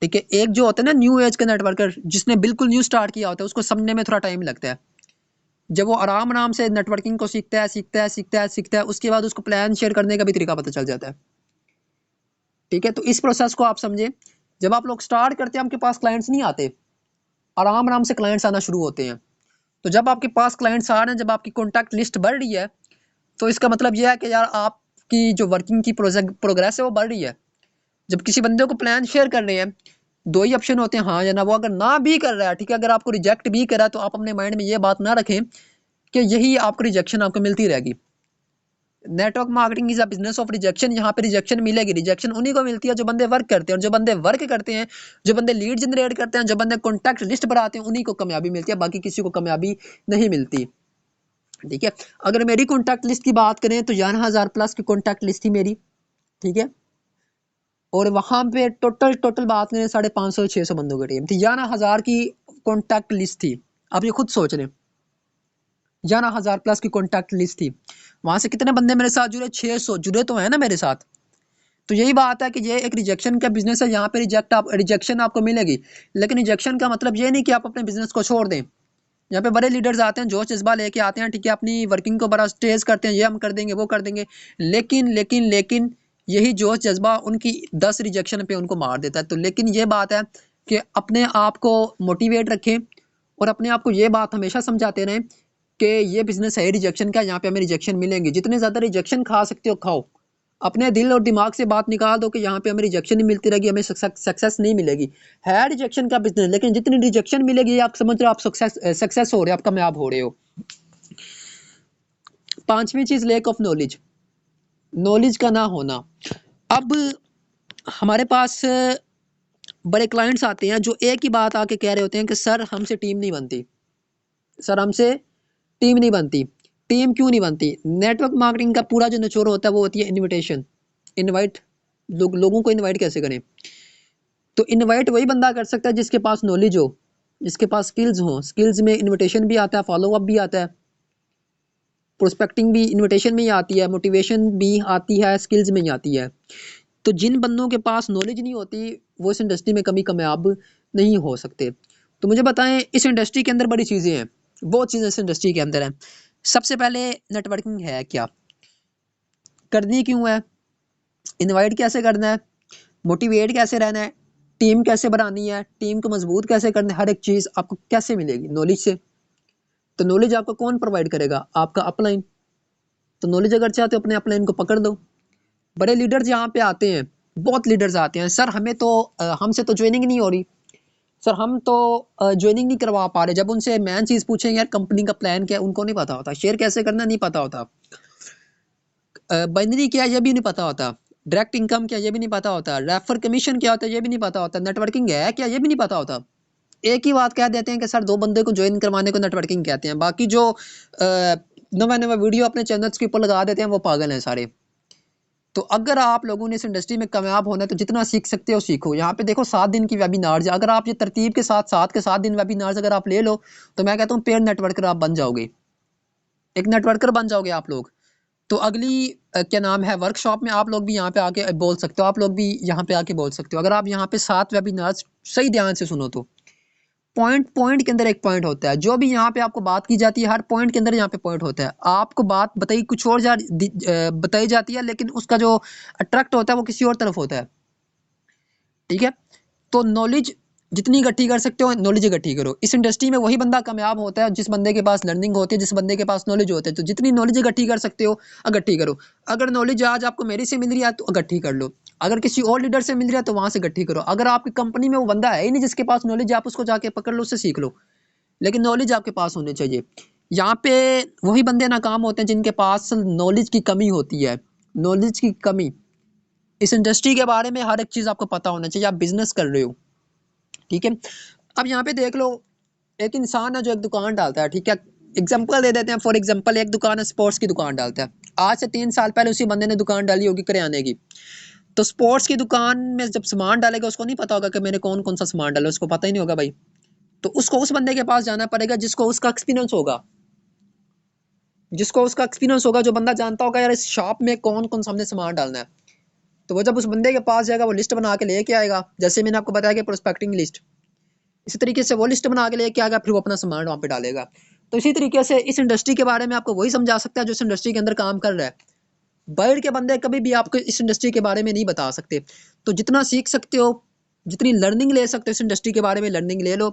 ठीक है, एक जो होता है ना न्यू एज का नेटवर्कर, जिसने बिल्कुल न्यू स्टार्ट किया होता है, उसको समझने में थोड़ा टाइम लगता है। जब वो आराम आराम से नेटवर्किंग को सीखता है, उसके बाद उसको प्लान शेयर करने का भी तरीका पता चल जाता है। ठीक है, तो इस प्रोसेस को आप समझे। जब आप लोग स्टार्ट करते हैं, आपके पास क्लाइंट्स नहीं आते, आराम आराम से क्लाइंट्स आना शुरू होते हैं। तो जब आपके पास क्लाइंट्स आ रहे हैं, जब आपकी कॉन्टैक्ट लिस्ट बढ़ रही है, तो इसका मतलब यह है कि यार आपकी जो वर्किंग की प्रोग्रेस है वो बढ़ रही है। जब किसी बंदे को प्लान शेयर कर रहे हैं, दो ही ऑप्शन होते हैं, हाँ या ना। वो अगर ना भी कर रहा है, ठीक है, अगर आपको रिजेक्ट भी करा, तो आप अपने माइंड में ये बात ना रखें कि यही आपको रिजेक्शन आपको मिलती रहेगी। Network marketing is a business of rejection. यहाँ पे रिजेक्शन मिलेगी। रिजेक्शन उन्हीं को मिलती है जो बंदे वर्क करते हैं, और जो बंदे वर्क करते हैं, जो बंदे लीड जनरेट करते हैं, जो बंदे कॉन्टैक्ट लिस्ट बनाते हैं, उन्हीं को कामयाबी मिलती है, बाकी किसी को कामयाबी नहीं मिलती। ठीक है, अगर मेरी कॉन्टैक्ट लिस्ट की बात करें तो 11,000 प्लस की कॉन्टैक्ट लिस्ट थी मेरी। ठीक है, और वहां पे टोटल बात करें 550-600 बंदों की टीम थी। 11,000 की कॉन्टैक्ट लिस्ट थी। आप ये खुद सोच रहे, 11,000 प्लस की कॉन्टैक्ट लिस्ट थी। वहां से कितने बंदे मेरे साथ जुड़े? 600 जुड़े तो है ना मेरे साथ। तो यही बात है कि ये एक रिजेक्शन का बिजनेस है। यहाँ पे रिजेक्शन आपको मिलेगी, लेकिन रिजेक्शन का मतलब ये नहीं कि आप अपने बिजनेस को छोड़ दें। यहाँ पे बड़े लीडर्स आते हैं, जोश जज्बा लेके आते हैं, ठीक है, अपनी वर्किंग को बड़ा स्टेज करते हैं, ये हम कर देंगे, वो कर देंगे। लेकिन यही जोश जज्बा उनकी 10 रिजेक्शन पे उनको मार देता है। तो लेकिन ये बात है कि अपने आप को मोटिवेट रखें, और अपने आप को ये बात हमेशा समझाते रहें कि ये बिजनेस है रिजेक्शन का, यहाँ पे हमें रिजेक्शन मिलेंगे। जितने ज़्यादा रिजेक्शन खा सकते हो खाओ। अपने दिल और दिमाग से बात निकाल दो कि यहाँ पे हमें रिजेक्शन ही मिलती रहेगी, हमें सक्सेस नहीं मिलेगी। है रिजेक्शन का बिजनेस, लेकिन जितनी रिजेक्शन मिलेगी आप समझ रहे हो, आप सक्सेस हो रहे हो, आप कामयाब हो रहे हो। 5वीं चीज, लेक ऑफ नॉलेज, नॉलेज का ना होना। अब हमारे पास बड़े क्लाइंट्स आते हैं जो एक ही बात आके कह रहे होते हैं कि सर हमसे टीम नहीं बनती, सर हमसे टीम नहीं बनती। टीम क्यों नहीं बनती? नेटवर्क मार्केटिंग का पूरा जो निचोड़ होता है वो होती है इनविटेशन। इनवाइट, लोगों को इनवाइट कैसे करें? तो इनवाइट वही बंदा कर सकता है जिसके पास नॉलेज हो, जिसके पास स्किल्स हो। स्किल्स में इनविटेशन भी आता है, फॉलोअप भी आता है, प्रोस्पेक्टिंग भी इनविटेशन में ही आती है, मोटिवेशन भी आती है, स्किल्स में ही आती है। तो जिन बंदों के पास नॉलेज नहीं होती वो इस इंडस्ट्री में कभी कामयाब नहीं हो सकते। तो मुझे बताएं, इस इंडस्ट्री के अंदर बड़ी चीज़ें हैं, बहुत चीज़ें इस इंडस्ट्री के अंदर हैं। सबसे पहले नेटवर्किंग है क्या, करनी क्यों है, इनवाइट कैसे करना है, मोटिवेट कैसे रहना है, टीम कैसे बनानी है, टीम को मजबूत कैसे करना है, हर एक चीज़ आपको कैसे मिलेगी? नॉलेज से। तो नॉलेज आपको कौन प्रोवाइड करेगा? आपका अपलाइन। तो नॉलेज अगर चाहते हो अपने अपलाइन को पकड़ दो। बड़े लीडर्स यहाँ पे आते हैं, बहुत लीडर्स आते हैं, सर हमें तो हमसे तो ज्वाइनिंग नहीं हो रही, सर हम तो ज्वाइनिंग नहीं करवा पा रहे। जब उनसे मेन चीज़ पूछेंगे यार कंपनी का प्लान क्या है, उनको नहीं पता होता। शेयर कैसे करना नहीं पता होता, बाइनरी क्या है ये भी नहीं पता होता, डायरेक्ट इनकम क्या ये भी नहीं पता होता, रेफर कमीशन क्या होता है ये भी नहीं पता होता, नेटवर्किंग है क्या ये भी नहीं पता होता। एक ही बात कह देते हैं कि सर 2 बंदे को ज्वाइन करवाने को नेटवर्किंग कहते हैं। बाकी जो नवा नवा वीडियो अपने चैनल्स के ऊपर लगा देते हैं वो पागल हैं सारे। तो अगर आप लोगों ने इस इंडस्ट्री में कामयाब होना है तो जितना सीख सकते हो सीखो। यहाँ पे देखो 7 दिन की वेबिनार्स, अगर आप ये तरतीब के साथ 7 दिन वेबिनार्स अगर आप ले लो तो मैं कहता हूँ पेड नेटवर्कर आप बन जाओगे। एक नेटवर्कर बन जाओगे आप लोग। तो अगली क्या नाम है वर्कशॉप में आप लोग भी यहाँ पे आके बोल सकते हो, आप लोग भी यहाँ पे आके बोल सकते हो। अगर आप यहाँ पे 7 वेबिनार्स सही ध्यान से सुनो तो पॉइंट पॉइंट के अंदर एक पॉइंट होता है, जो भी यहाँ पे आपको बात की जाती है हर पॉइंट के अंदर यहाँ पे पॉइंट होता है। आपको बात बताई कुछ और बताई जाती है, लेकिन उसका जो अट्रैक्ट होता है वो किसी और तरफ होता है। ठीक है, तो नॉलेज जितनी इकट्ठी कर सकते हो नॉलेज इकट्ठी करो। इस इंडस्ट्री में वही बंदा कामयाब होता है जिस बंदे के पास लर्निंग होती है, जिस बंदे के पास नॉलेज होता है। तो जितनी नॉलेज इकट्ठी कर सकते हो इकट्ठी करो। अगर नॉलेज आज आपको मेरी से मिल रही है तो इकट्ठी कर लो, अगर किसी और लीडर से मिल रहा है तो वहां से इकट्ठी करो। अगर आपकी कंपनी में वो बंदा है ही नहीं जिसके पास नॉलेज, आप उसको जाके पकड़ लो, उससे सीख लो, लेकिन नॉलेज आपके पास होनी चाहिए। यहाँ पे वही बंदे नाकाम होते हैं जिनके पास नॉलेज की कमी होती है। नॉलेज की कमी, इस इंडस्ट्री के बारे में हर एक चीज़ आपको पता होना चाहिए। आप बिजनेस कर रहे हो, ठीक है। अब यहाँ पे देख लो, एक इंसान है जो एक दुकान डालता है, ठीक है। एग्जाम्पल दे देते हैं, फॉर एग्जाम्पल एक दुकान है स्पोर्ट्स की दुकान डालता है। आज से 3 साल पहले उसी बंदे ने दुकान डाली होगी किराने की। तो स्पोर्ट्स की दुकान में जब सामान डालेगा उसको नहीं पता होगा कि मैंने कौन कौन सा सामान डाला, उसको पता ही नहीं होगा भाई। तो उसको उस बंदे के पास जाना पड़ेगा जिसको उसका एक्सपीरियंस होगा, जिसको उसका एक्सपीरियंस होगा, जो बंदा जानता होगा यार इस शॉप में कौन कौन सा हमने सामान डालना है। तो वो जब उस बंदे के पास जाएगा वो लिस्ट बना के लेके आएगा, जैसे मैंने आपको बताया कि प्रोस्पेक्टिंग लिस्ट, इसी तरीके से वो लिस्ट बना के लेके आएगा, फिर वो अपना सामान वहाँ पे डालेगा। तो इसी तरीके से इस इंडस्ट्री के बारे में आपको वही समझा सकता है जो इस इंडस्ट्री के अंदर काम कर रहा है। बाहर के बंदे कभी भी आपको इस इंडस्ट्री के बारे में नहीं बता सकते। तो जितना सीख सकते हो, जितनी लर्निंग ले सकते हो इस इंडस्ट्री के बारे में लर्निंग ले लो,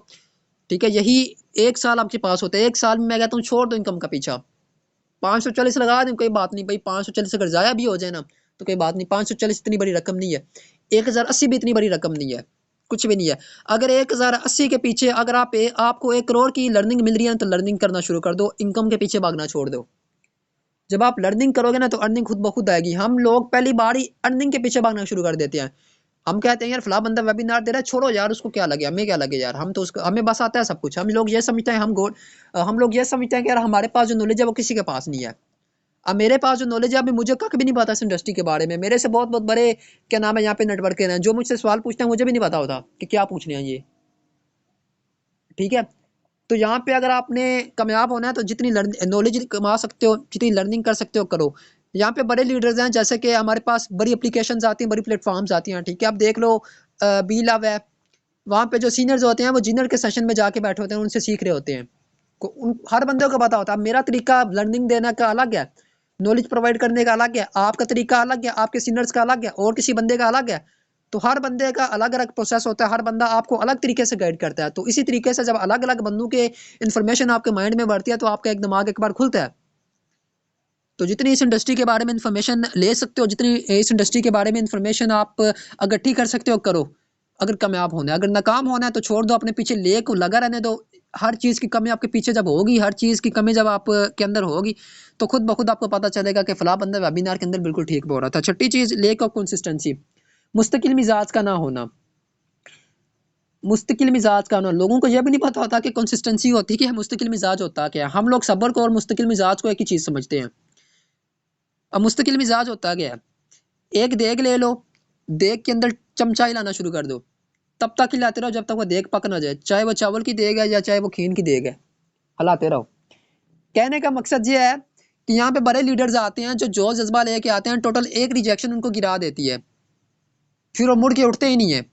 ठीक है। यही 1 साल आपके पास होता है। 1 साल में मैं कहता हूँ छोड़ दो इनकम का पीछा, 540 लगा दें कोई बात नहीं भाई। 540 अगर जाया भी हो जाए ना तो कोई बात नहीं, 540 इतनी बड़ी रकम नहीं है। 1080 भी इतनी बड़ी रकम नहीं है, कुछ भी नहीं है। अगर 1080 के पीछे अगर आपको 1 करोड़ की लर्निंग मिल रही है तो लर्निंग करना शुरू कर दो, इनकम के पीछे भागना छोड़ दो। जब आप लर्निंग करोगे ना तो अर्निंग खुद ब खुद आएगी। हम लोग पहली बार ही अर्निंग के पीछे भागना शुरू कर देते हैं। हम कहते हैं यार फला बंदा वेबिनार दे रहा है, छोड़ो यार उसको क्या लगे, हमें क्या लगे यार, हम तो उसको, हमें बस आता है सब कुछ। हम लोग ये समझते हैं हम लोग ये समझते हैं कि यार हमारे पास जो नॉलेज है वो किसी के पास नहीं है। अब मेरे पास जो नॉलेज है अभी मुझे कख भी नहीं पता इस इंडस्ट्री के बारे में। मेरे से बहुत बहुत बड़े क्या नाम है यहाँ पे नेटवर्कर हैं जो मुझसे सवाल पूछते हैं, मुझे भी नहीं पता होता कि क्या पूछने हैं ये, ठीक है। तो यहाँ पे अगर आपने कामयाब होना है तो जितनी नॉलेज कमा सकते हो, जितनी लर्निंग कर सकते हो करो। यहाँ पे बड़े लीडर्स हैं, जैसे कि हमारे पास बड़ी एप्लीकेशंस आती हैं, बड़ी प्लेटफॉर्म्स आती हैं, ठीक है। आप देख लो बी लव है, वहाँ पे जो सीनियर्स होते हैं वो जूनियर के सेशन में जाके बैठे होते हैं, उनसे सीख रहे होते हैं। हर बंदे को पता होता है मेरा तरीका लर्निंग देने का अलग है, नॉलेज प्रोवाइड करने का अलग है, आपका तरीका अलग है, आपके सीनियर्स का अलग है, और किसी बंदे का अलग है। तो हर बंदे का अलग अलग प्रोसेस होता है, हर बंदा आपको अलग तरीके से गाइड करता है। तो इसी तरीके से जब अलग अलग बंदों के इन्फॉर्मेशन आपके माइंड में बढ़ती है तो आपका एक दिमाग एक बार खुलता है। तो जितनी इस इंडस्ट्री के बारे में इन्फॉर्मेशन ले सकते हो, जितनी इस इंडस्ट्री के बारे में इन्फॉर्मेशन आप इकट्ठी कर सकते हो करो। अगर कामयाब होना है, अगर नाकाम होना है तो छोड़ दो, अपने पीछे ले को लगा रहने दो। हर चीज़ की कमी आपके पीछे जब होगी, हर चीज़ की कमी जब आप के अंदर होगी तो खुद ब खुद आपको पता चलेगा कि फला बंदा वेबिनार के अंदर बिल्कुल ठीक बोल रहा था। छठी चीज़, लेक ऑफ कंसिस्टेंसी, मुस्तकिल मिजाज का ना होना। मुस्तकिल मिजाज का होना, लोगों को यह भी नहीं पता होता कि कंसिस्टेंसी होती है कि मुस्तकिल मिजाज होता क्या है। हम लोग सब्र को और मुस्तकिल मिजाज को एक ही चीज़ समझते हैं। अब मुस्तकिल मिजाज होता क्या है, एक देग ले लो, देग के अंदर चमचा हिलाना शुरू कर दो, तब तक हिलाते रहो जब तक वो देग पक ना जाए, चाहे वो चावल की देग है या चाहे वो खीन की देग है, हिलाते रहो। कहने का मकसद ये है कि यहाँ पे बड़े लीडर्स आते हैं जो जोश जज्बा लेके आते हैं, टोटल एक रिजेक्शन उनको गिरा देती है, फिर वो मुड़ के उठते ही नहीं है,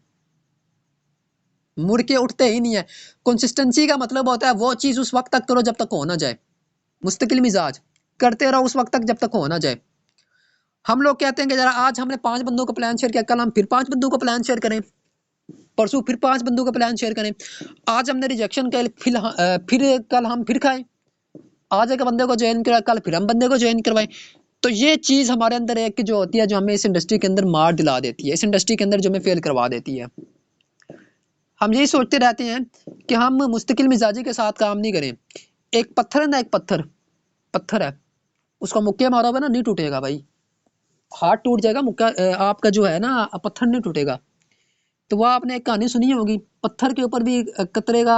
मुड़ के उठते ही नहीं है। कंसिस्टेंसी का मतलब होता है वो चीज़ उस वक्त तक करो जब तक हो ना जाए। मुस्तकिल मिजाज, करते रहो उस वक्त तक जब तक हो ना जाए। हम लोग कहते हैं कि जरा आज हमने 5 बंदों को प्लान शेयर किया, कल हम फिर 5 बंदों को प्लान शेयर करें, परसों फिर 5 बंदों का प्लान शेयर करें। आज हमने रिजेक्शन का फिर कल हम फिर खाएं, आज एक बंदे को ज्वाइन करा, कल फिर हम बंदे को ज्वाइन करवाएं। तो ये चीज़ हमारे अंदर एक जो होती है जो हमें इस इंडस्ट्री के अंदर मार दिला देती है, इस इंडस्ट्री के अंदर जो हमें फेल करवा देती है। हम यही सोचते रहते हैं कि हम मुस्तकिल मिजाजी के साथ काम नहीं करें। एक पत्थर है ना, एक पत्थर पत्थर है, उसको मुक्के मारोगे ना नहीं टूटेगा भाई, हाथ टूट जाएगा, मुक्का आपका जो है ना पत्थर नहीं टूटेगा। तो वह आपने एक कहानी सुनी होगी, पत्थर के ऊपर भी कतरे का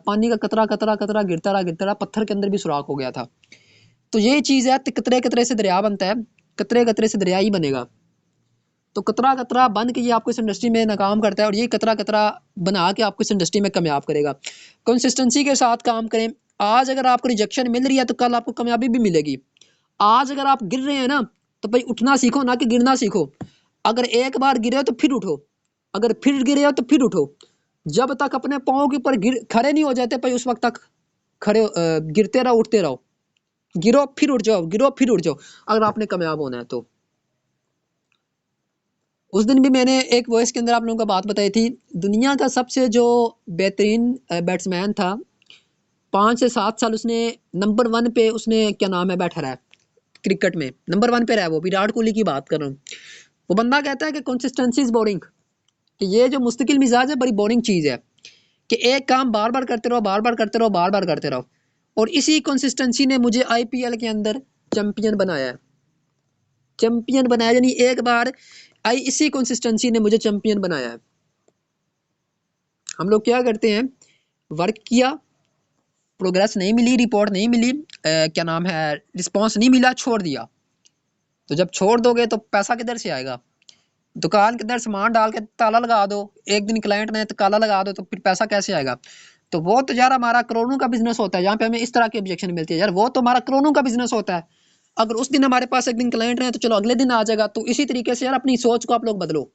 पानी का कतरा कतरा कतरा गिरता रहा, पत्थर के अंदर भी सुराख हो गया था। तो यही चीज़ है, कतरे कतरे से दरिया बनता है, कतरे कतरे से दरिया ही बनेगा। तो कतरा कतरा बन के ये आपको इस इंडस्ट्री में नाकाम करता है, और ये कतरा कतरा बना के आपको इस इंडस्ट्री में कामयाब करेगा। कंसिस्टेंसी के साथ काम करें, आज अगर आपको रिजेक्शन मिल रही है तो कल आपको कामयाबी भी मिलेगी। आज अगर आप गिर रहे हैं ना तो भाई उठना सीखो, ना कि गिरना सीखो। अगर एक बार गिरे हो तो फिर उठो, अगर फिर गिरे हो तो फिर उठो। जब तक अपने पाँव के ऊपर खड़े नहीं हो जाते भाई उस वक्त तक गिरते रहो, उठते रहो। गिरो फिर उठ जाओ, गिरो फिर उठ जाओ, अगर आपने कामयाब होना है तो। उस दिन भी मैंने एक वॉइस के अंदर आप लोगों को बात बताई थी, दुनिया का सबसे जो बेहतरीन बैट्समैन था, 5 से 7 साल उसने नंबर 1 पे उसने क्या नाम है बैठा रहा है क्रिकेट में, नंबर 1 पे रहा है वो, विराट कोहली की बात कर रहा हूँ। वो बंदा कहता है कि कंसिस्टेंसी इज बोरिंग, कि ये जो मुस्तकिल मिजाज है बड़ी बोरिंग चीज़ है, कि एक काम बार बार करते रहो, बार बार करते रहो, बार बार करते रहो। और इसी कंसिस्टेंसी ने मुझे आईपीएल के अंदर चैंपियन बनाया है, चैंपियन बनाया, यानी एक बार इसी कंसिस्टेंसी ने मुझे चैंपियन बनाया है। हम लोग क्या करते हैं, वर्क किया, प्रोग्रेस नहीं मिली, रिपोर्ट नहीं मिली, क्या नाम है, रिस्पॉन्स नहीं मिला, छोड़ दिया। तो जब छोड़ दोगे तो पैसा किधर से आएगा? दुकान के अंदर सामान डाल के ताला लगा दो, एक दिन क्लाइंट ने तो ताला लगा दो, तो फिर पैसा कैसे आएगा? तो वो तो यार हमारा करोड़ों का बिजनेस होता है, यहाँ पे हमें इस तरह की ऑब्जेक्शन मिलती है, यार वो तो हमारा करोड़ों का बिजनेस होता है। अगर उस दिन हमारे पास एक दिन क्लाइंट है तो चलो अगले दिन आ जाएगा। तो इसी तरीके से यार अपनी सोच को आप लोग बदलो,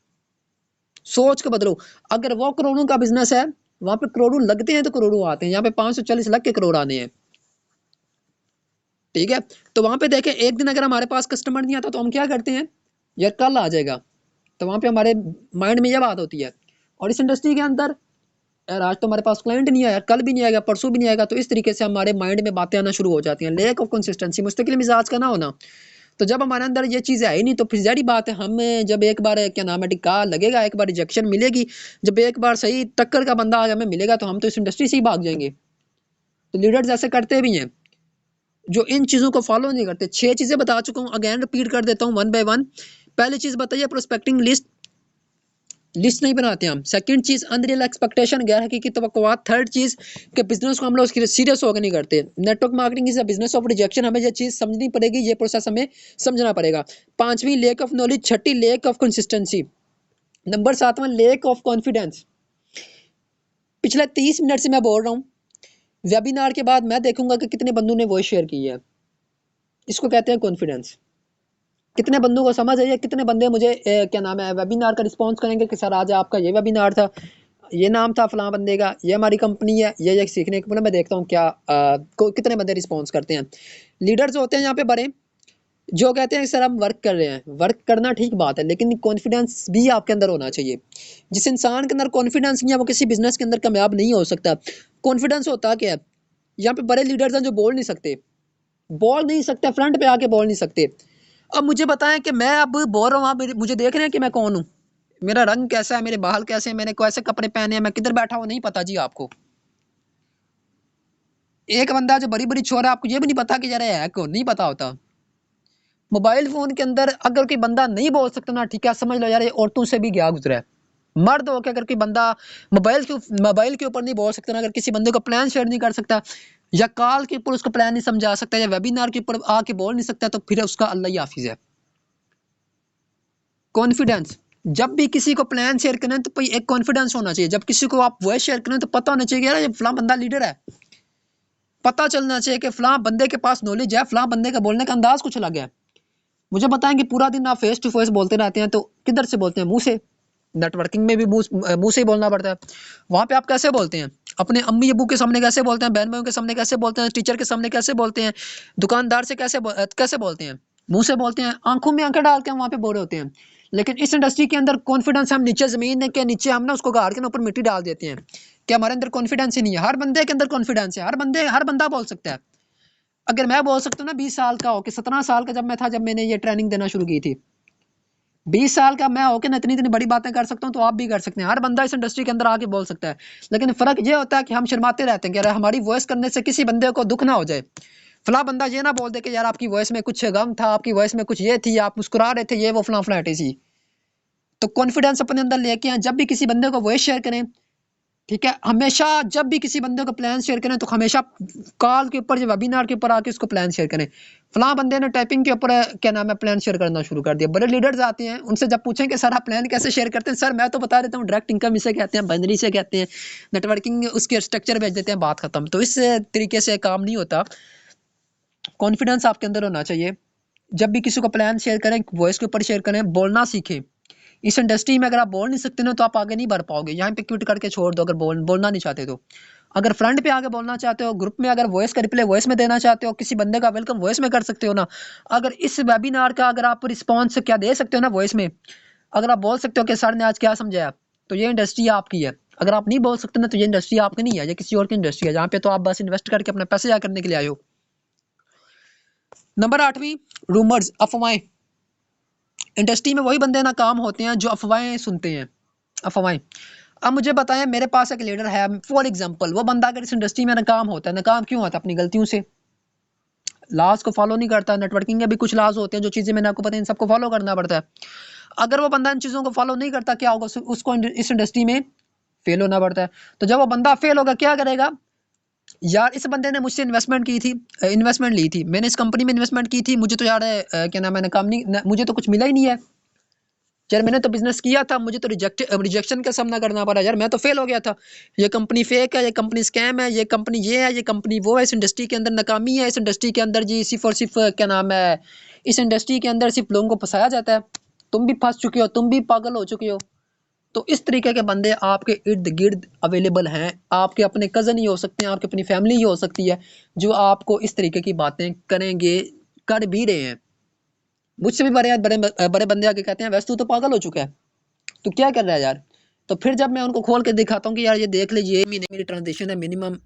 सोच को बदलो। अगर वो करोड़ों का बिजनेस है, वहां पे करोड़ों लगते हैं तो करोड़ों आते हैं, यहाँ पे 540 लाख के करोड़ आने हैं, ठीक है। तो वहां पे देखें, एक दिन अगर हमारे पास कस्टमर नहीं आता तो हम क्या करते हैं, यार कल आ जाएगा। तो वहां पे हमारे माइंड में यह बात होती है। और इस इंडस्ट्री के अंदर, यार आज तो हमारे पास क्लाइंट नहीं आया, कल भी नहीं आएगा, परसों भी नहीं आएगा। तो इस तरीके से हमारे माइंड में बातें आना शुरू हो जाती हैं, लैक ऑफ कंसिस्टेंसी, मुस्तकिल मिजाज का ना होना। तो जब हमारे अंदर ये चीज़ है ही नहीं, तो फिर जारी बात है, हम जब एक बार क्या नाम है टिक्का लगेगा, एक बार रिजेक्शन मिलेगी, जब एक बार सही टक्कर का बंदा आज हमें मिलेगा तो हम तो इस इंडस्ट्री से ही भाग जाएंगे। तो लीडर्स ऐसे करते भी हैं जो इन चीज़ों को फॉलो नहीं करते। 6 चीज़ें बता चुका हूँ, अगेन रिपीट कर देता हूँ वन बाय वन। पहली चीज़ बताइए, प्रोस्पेक्टिंग लिस्ट, लिस्ट नहीं बनाते हम। सेकंड चीज़, अनरियल एक्सपेक्टेशन, गैर हकीकी तवक्कुआत। थर्ड चीज़ कि बिजनेस को हम लोग सीरियस होकर नहीं करते। Network marketing is a business of rejection, हमें ये चीज़ समझनी पड़ेगी, ये प्रोसेस हमें समझना पड़ेगा। पांचवी, लेक ऑफ नॉलेज। छठी, लेक ऑफ कंसिस्टेंसी। नंबर 7वां, लेक ऑफ कॉन्फिडेंस। पिछले 30 मिनट से मैं बोल रहा हूँ, वेबिनार के बाद मैं देखूंगा कि कितने बंदों ने वॉइस शेयर की है। इसको कहते हैं कॉन्फिडेंस। कितने बंदों को समझ है, कितने बंदे मुझे क्या नाम है वेबिनार का रिस्पांस करेंगे कि सर आज आपका ये वेबिनार था, ये नाम था फलां बंदे का, ये हमारी कंपनी है, ये सीखने को। मैं देखता हूँ क्या कितने बंदे रिस्पॉन्स करते हैं। लीडर्स होते हैं यहाँ पे बड़े, जो कहते हैं सर हम वर्क कर रहे हैं। वर्क करना ठीक बात है, लेकिन कॉन्फिडेंस भी आपके अंदर होना चाहिए। जिस इंसान के अंदर कॉन्फिडेंस नहीं है वो किसी बिजनेस के अंदर कामयाब नहीं हो सकता। कॉन्फिडेंस होता क्या है, यहाँ पे बड़े लीडर्स हैं जो बोल नहीं सकते, बोल नहीं सकते, फ्रंट पे आके बोल नहीं सकते। अब मुझे बताएं कि मैं अब बोल रहा हूँ, आप मुझे देख रहे हैं कि मैं कौन हूँ, मेरा रंग कैसा है, मेरे बाल कैसे हैं, मैंने कैसे कपड़े पहने हैं, मैं किधर बैठा हूँ, नहीं पता जी आपको। एक बंदा जो बड़ी बड़ी छोर है, आपको ये भी नहीं पता कि यार है कौन, नहीं पता होता। मोबाइल फोन के अंदर अगर कोई बंदा नहीं बोल सकता ना, ठीक है, समझ लो यार ये औरतों से भी गया गुजरा है। मर्द हो के अगर कोई बंदा मोबाइल के ऊपर नहीं बोल सकता ना, अगर किसी बंदे को प्लान शेयर नहीं कर सकता, या कॉल के ऊपर उसको प्लान नहीं समझा सकता, या वेबिनार के ऊपर आके बोल नहीं सकता, तो फिर उसका अल्लाह ही हाफिज है। कॉन्फिडेंस, जब भी किसी को प्लान शेयर करें तो एक कॉन्फिडेंस होना चाहिए। जब किसी को आप वॉइस शेयर करें तो पता होना चाहिए यार ये फलां बंदा लीडर है। पता चलना चाहिए कि फलां बंदे के पास नॉलेज है, फलां बंदे का बोलने का अंदाज कुछ अलग है। मुझे बताएंगे पूरा दिन आप फेस टू फेस बोलते रहते हैं, तो किधर से बोलते हैं? मुंह से। नेटवर्किंग में भी मुंह से ही बोलना पड़ता है। वहां पे आप कैसे बोलते हैं? अपने अम्मी अबू के सामने कैसे बोलते हैं? बहन भाइयों के सामने कैसे बोलते हैं? टीचर के सामने कैसे बोलते हैं? दुकानदार से कैसे बोलते हैं? मुंह से बोलते हैं, आंखों में आंखें डाल के हम वहां पे बोल रहे होते हैं। लेकिन इस इंडस्ट्री के अंदर कॉन्फिडेंस हम नीचे जमीन के नीचे हम ना उसको गाड़ के ऊपर मिट्टी डाल देते हैं कि हमारे अंदर कॉन्फिडेंस ही नहीं है। हर बंदे के अंदर कॉन्फिडेंस है, हर बंदा बोल सकता है। अगर मैं बोल सकता हूँ ना 20 साल का हो कि 17 साल का जब मैं था, जब मैंने ये ट्रेनिंग देना शुरू की थी, 20 साल का मैं होकर ना इतनी इतनी बड़ी बातें कर सकता हूँ, तो आप भी कर सकते हैं। हर बंदा इस इंडस्ट्री के अंदर आके बोल सकता है। लेकिन फर्क ये होता है कि हम शर्माते रहते हैं कि यार हमारी वॉइस करने से किसी बंदे को दुख ना हो जाए। फला बंदा ये ना बोल दे कि यार आपकी वॉइस में कुछ गम था, आपकी वॉइस में कुछ ये थी, आप मुस्कुरा रहे थे, ये वो फला सी। तो कॉन्फिडेंस अपने अंदर लेके आए, जब भी किसी बंदे को वॉइस शेयर करें, ठीक है। हमेशा जब भी किसी बंदे को प्लान शेयर करें तो हमेशा कॉल के ऊपर या वेबिनार के ऊपर आके उसको प्लान शेयर करें। फलां बंदे ने टाइपिंग के ऊपर क्या नाम है प्लान शेयर करना शुरू कर दिया। बड़े लीडर्स आते हैं, उनसे जब पूछें कि सर आप प्लान कैसे शेयर करते हैं, सर मैं तो बता देता हूँ डायरेक्ट इनकम इसे कहते हैं, बाइनरी से कहते हैं, नेटवर्किंग उसके स्ट्रक्चर भेज देते हैं, बात खत्म। तो इस तरीके से काम नहीं होता। कॉन्फिडेंस आपके अंदर होना चाहिए। जब भी किसी को प्लान शेयर करें, वॉइस के ऊपर शेयर करें, बोलना सीखें। इस इंडस्ट्री में अगर आप बोल नहीं सकते ना तो आप आगे नहीं बढ़ पाओगे। यहाँ पे क्विट करके छोड़ दो अगर बोलना नहीं चाहते तो। अगर फ्रंट पे आगे बोलना चाहते हो, ग्रुप में अगर वॉइस का रिप्लाई वॉइस में देना चाहते हो, किसी बंदे का वेलकम वॉइस में कर सकते हो ना। अगर इस वेबिनार का अगर आप रिस्पॉन्स क्या दे सकते हो ना वॉइस में, अगर आप बोल सकते हो कि सर ने आज क्या समझाया, तो ये इंडस्ट्री आपकी है। अगर आप नहीं बोल सकते ना तो ये इंडस्ट्री आपकी नहीं है, ये किसी और की इंडस्ट्री है, जहाँ पे तो आप बस इन्वेस्ट करके अपने पैसे जमा करने के लिए आए हो। नंबर 8वीं, रूमर्स, अफवाहें। इंडस्ट्री में वही बंदे नाकाम होते हैं जो अफवाहें सुनते हैं, अफवाहें। अब मुझे बताएं, मेरे पास एक लीडर है, फॉर एग्जांपल, वो बंदा अगर इस इंडस्ट्री में नाकाम होता है, नाकाम क्यों होता है? अपनी गलतियों से, लॉज को फॉलो नहीं करता। नेटवर्किंग के भी कुछ लॉज होते हैं, जो चीज़ें मैंने आपको पता है, इन सबको फॉलो करना पड़ता है। अगर वो बंदा इन चीज़ों को फॉलो नहीं करता, क्या होगा? उसको इस इंडस्ट्री में फेल होना पड़ता है। तो जब वो बंदा फेल होगा, क्या करेगा? यार इस बंदे ने मुझसे इन्वेस्टमेंट ली थी, मैंने इस कंपनी में इन्वेस्टमेंट की थी, मुझे तो यार क्या नाम है, नाकाम नहीं, मुझे तो कुछ मिला ही नहीं है यार, मैंने तो बिजनेस किया था, मुझे तो रिजेक्शन का सामना करना पड़ा यार, मैं तो फेल हो गया था। ये कंपनी फेक है, ये कंपनी स्कैम है, ये कंपनी ये है, ये कंपनी वो है, इस इंडस्ट्री के अंदर नाकामी है, इस इंडस्ट्री के अंदर जी सिर्फ और सिर्फ क्या नाम है, इस इंडस्ट्री के अंदर सिर्फ लोगों को फंसाया जाता है। तुम भी फंस चुके हो, तुम भी पागल हो चुके हो। तो इस तरीके के बंदे आपके इर्द गिर्द अवेलेबल हैं। आपके अपने कज़न ही हो सकते हैं, आपकी अपनी फैमिली ही हो सकती है, जो आपको इस तरीके की बातें करेंगे, कर भी रहे हैं। मुझसे भी बड़े बड़े बड़े बंदे आके कहते हैं वैसे तू तो पागल हो चुका है, तू क्या कर रहा है यार। तो फिर जब मैं उनको खोल के दिखाता हूँ कि यार ये देख लीजिए, महीने मेरी ट्रांजेक्शन है मिनिमम